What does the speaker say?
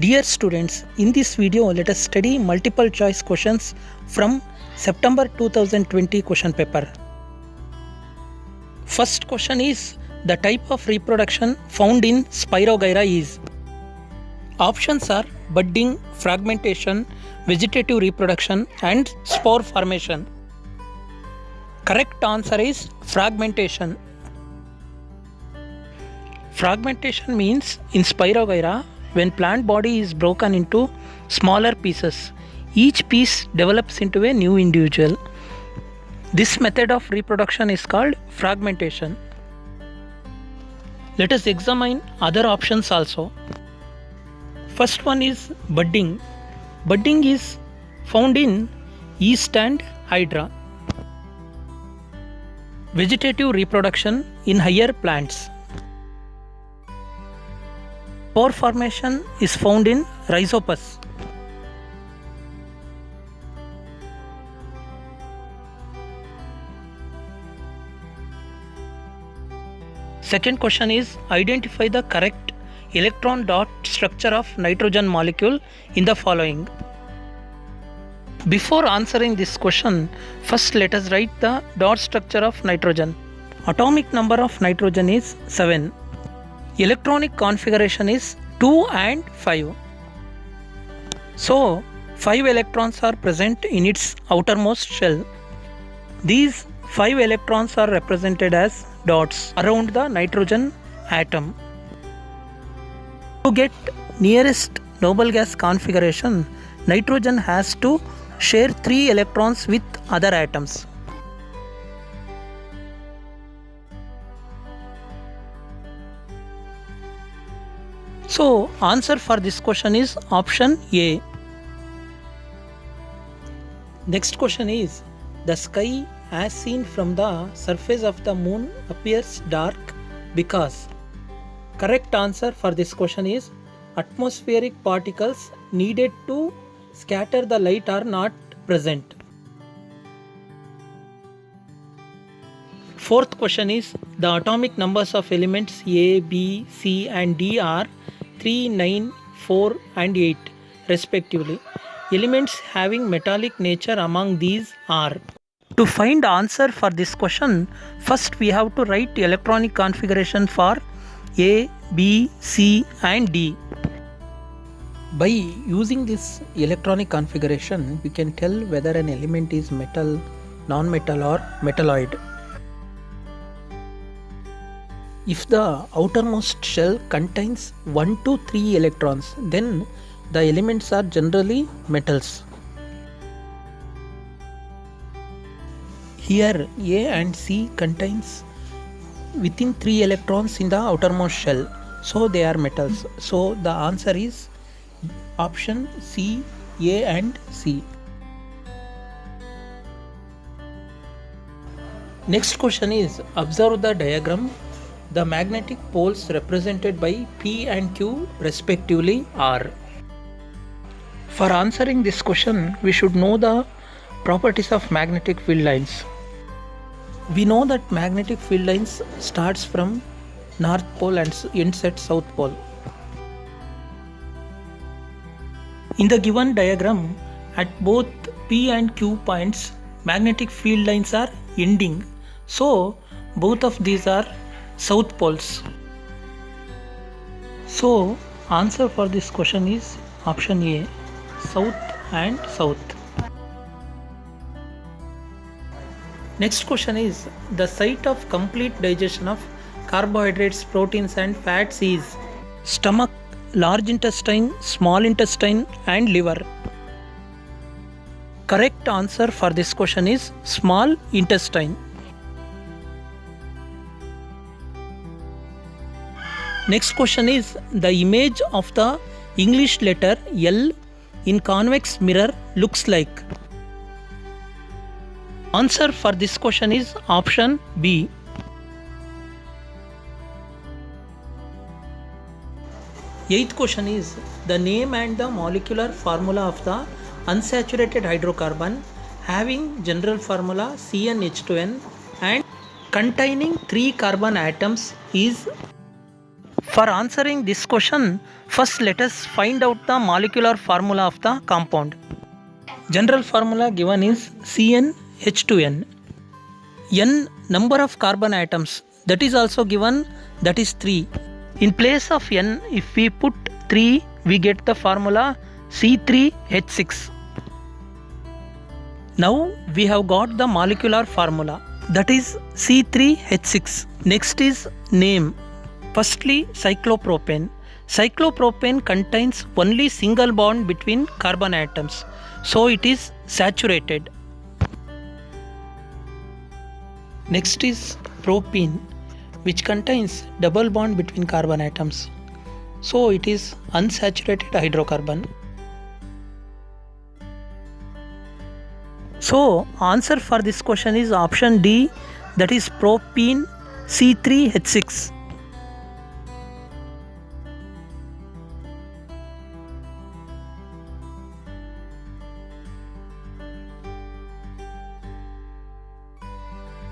Dear students, in this video let us study multiple choice questions from September 2020 question paper. First question is, the type of reproduction found in Spirogyra is? Options are budding, fragmentation, vegetative reproduction and spore formation. Correct answer is fragmentation. Fragmentation means in Spirogyra, when plant body is broken into smaller pieces, each piece develops into a new individual. This method of reproduction is called fragmentation. Let us examine other options also. First one is budding. Budding is found in yeast and hydra. Vegetative reproduction in higher plants. Spore formation is found in Rhizopus. Second question is, identify the correct electron dot structure of nitrogen molecule in the following. Before answering this question, first let us write the dot structure of nitrogen. Atomic number of nitrogen is 7. Electronic configuration is 2 and 5. So, 5 electrons are present in its outermost shell. These 5 electrons are represented as dots around the nitrogen atom. To get nearest noble gas configuration, nitrogen has to share 3 electrons with other atoms. So, answer for this question is option A. Next question is, the sky as seen from the surface of the moon appears dark because. Correct answer for this question is, atmospheric particles needed to scatter the light are not present. Fourth question is, the atomic numbers of elements A, B, C and D are 3, 9, 4 and 8 respectively. Elements having metallic nature among these are. To find answer for this question, first we have to write electronic configuration for A, B, C and D. By using this electronic configuration, we can tell whether an element is metal, non-metal or metalloid. If the outermost shell contains 1 to 3 electrons, then the elements are generally metals. Here A and C contains within 3 electrons in the outermost shell, so they are metals. So the answer is option C, A and C. Next question is, observe the diagram. The magnetic poles represented by P and Q respectively are. For answering this question, we should know the properties of magnetic field lines. We know that magnetic field lines starts from North Pole and ends at South Pole. In the given diagram, at both P and Q points, magnetic field lines are ending. So, both of these are South Poles. So, answer for this question is option A, South and South. Next question is, the site of complete digestion of carbohydrates, proteins and fats is stomach, large intestine, small intestine and liver. Correct answer for this question is small intestine. Next question is, the image of the English letter L in convex mirror looks like. Answer for this question is option B. Eighth question is, the name and the molecular formula of the unsaturated hydrocarbon having general formula CnH2n and containing 3 carbon atoms is For answering this question, first let us find out the molecular formula of the compound. General formula given is CnH2n. N number of carbon atoms, that is also given, that is 3. In place of N, if we put 3, we get the formula C3H6. Now we have got the molecular formula, that is C3H6. Next is name. Firstly, cyclopropane. Cyclopropane contains only single bond between carbon atoms, so it is saturated. Next is propene, which contains double bond between carbon atoms, so it is unsaturated hydrocarbon. So answer for this question is option D, that is propene C3H6.